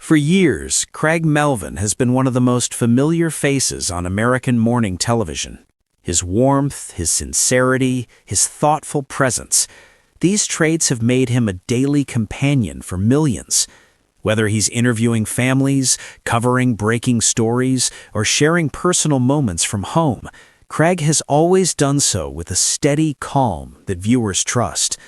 For years, Craig Melvin has been one of the most familiar faces on American morning television. His warmth, his sincerity, his thoughtful presence, these traits have made him a daily companion for millions. Whether he's interviewing families, covering breaking stories, or sharing personal moments from home, Craig has always done so with a steady calm that viewers trust.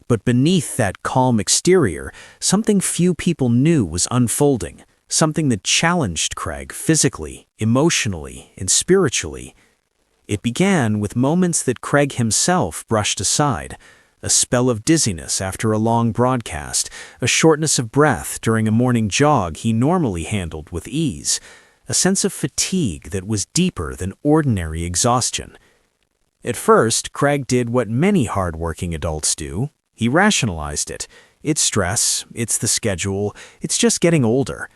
But beneath that calm exterior, something few people knew was unfolding, something that challenged Craig physically, emotionally, and spiritually. It began with moments that Craig himself brushed aside: a spell of dizziness after a long broadcast, a shortness of breath during a morning jog he normally handled with ease, a sense of fatigue that was deeper than ordinary exhaustion. At first, Craig did what many hard-working adults do. He rationalized it. It's stress, it's the schedule, it's just getting older.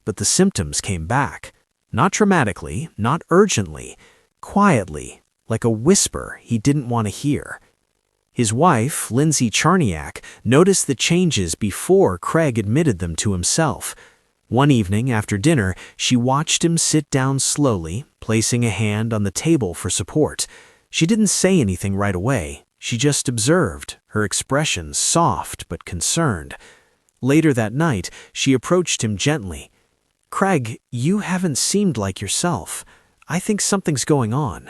But the symptoms came back. Not dramatically, not urgently, quietly, like a whisper he didn't want to hear. His wife, Lindsay Charniak, noticed the changes before Craig admitted them to himself. One evening after dinner, she watched him sit down slowly, placing a hand on the table for support. She didn't say anything right away. She just observed, her expression soft but concerned. Later that night, she approached him gently. "Craig, you haven't seemed like yourself. I think something's going on."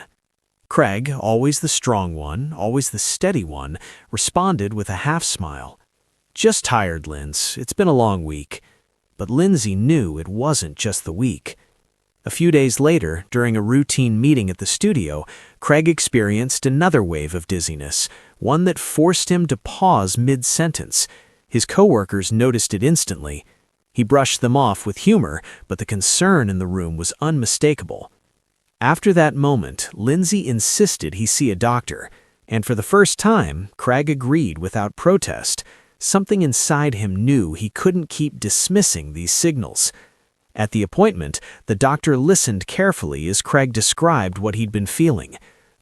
Craig, always the strong one, always the steady one, responded with a half-smile. "Just tired, Linz. It's been a long week." But Lindsay knew it wasn't just the week. A few days later, during a routine meeting at the studio, Craig experienced another wave of dizziness, one that forced him to pause mid-sentence. His coworkers noticed it instantly. He brushed them off with humor, but the concern in the room was unmistakable. After that moment, Lindsay insisted he see a doctor, and for the first time, Craig agreed without protest. Something inside him knew he couldn't keep dismissing these signals. At the appointment, the doctor listened carefully as Craig described what he'd been feeling.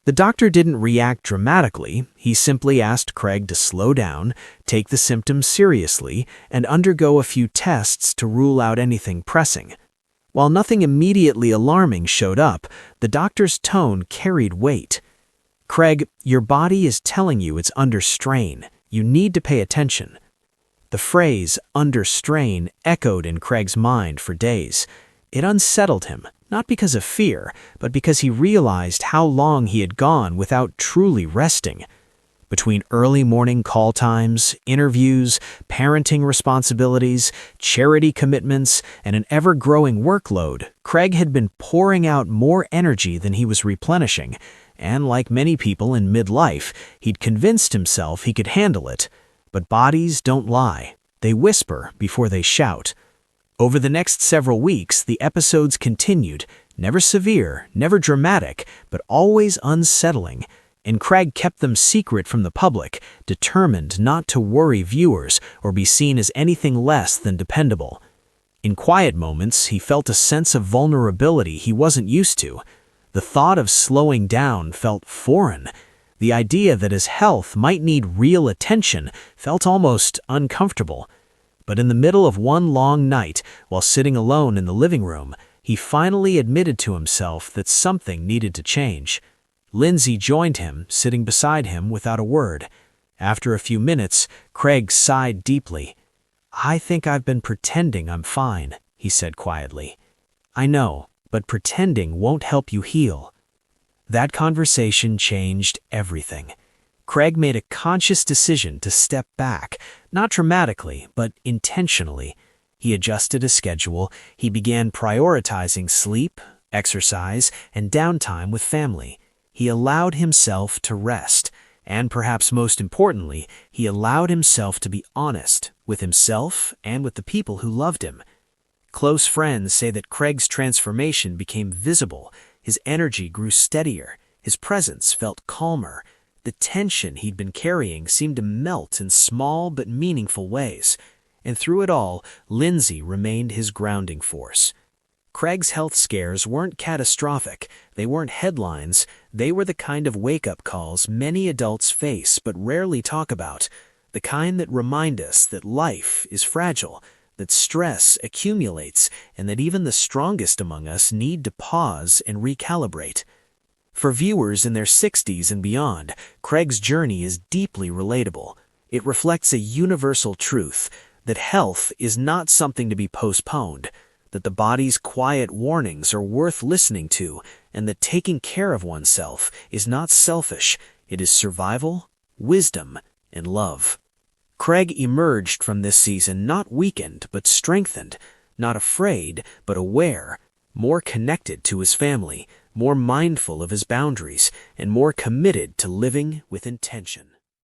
The doctor didn't react dramatically. He simply asked Craig to slow down, take the symptoms seriously, and undergo a few tests to rule out anything pressing. While nothing immediately alarming showed up, the doctor's tone carried weight. "Craig, your body is telling you it's under strain. You need to pay attention." The phrase, "under strain," echoed in Craig's mind for days. It unsettled him, not because of fear, but because he realized how long he had gone without truly resting. Between early morning call times, interviews, parenting responsibilities, charity commitments, and an ever-growing workload, Craig had been pouring out more energy than he was replenishing, and like many people in midlife, he'd convinced himself he could handle it. But bodies don't lie. They whisper before they shout. Over the next several weeks, the episodes continued, never severe, never dramatic, but always unsettling. And Craig kept them secret from the public, determined not to worry viewers or be seen as anything less than dependable. In quiet moments, he felt a sense of vulnerability he wasn't used to. The thought of slowing down felt foreign. The idea that his health might need real attention felt almost uncomfortable. But in the middle of one long night, while sitting alone in the living room, he finally admitted to himself that something needed to change. Lindsay joined him, sitting beside him without a word. After a few minutes, Craig sighed deeply. "I think I've been pretending I'm fine," he said quietly. "I know, but pretending won't help you heal." That conversation changed everything. Craig made a conscious decision to step back, not dramatically, but intentionally. He adjusted his schedule. He began prioritizing sleep, exercise, and downtime with family. He allowed himself to rest, and perhaps most importantly, he allowed himself to be honest with himself and with the people who loved him. Close friends say that Craig's transformation became visible. His energy grew steadier. His presence felt calmer. The tension he'd been carrying seemed to melt in small but meaningful ways. And through it all, Lindsay remained his grounding force. Craig's health scares weren't catastrophic. They weren't headlines. They were the kind of wake-up calls many adults face but rarely talk about. The kind that remind us that life is fragile, that stress accumulates, and that even the strongest among us need to pause and recalibrate. For viewers in their 60s and beyond, Craig's journey is deeply relatable. It reflects a universal truth that health is not something to be postponed, that the body's quiet warnings are worth listening to, and that taking care of oneself is not selfish, it is survival, wisdom, and love. Craig emerged from this season not weakened but strengthened, not afraid but aware, more connected to his family, more mindful of his boundaries, and more committed to living with intention.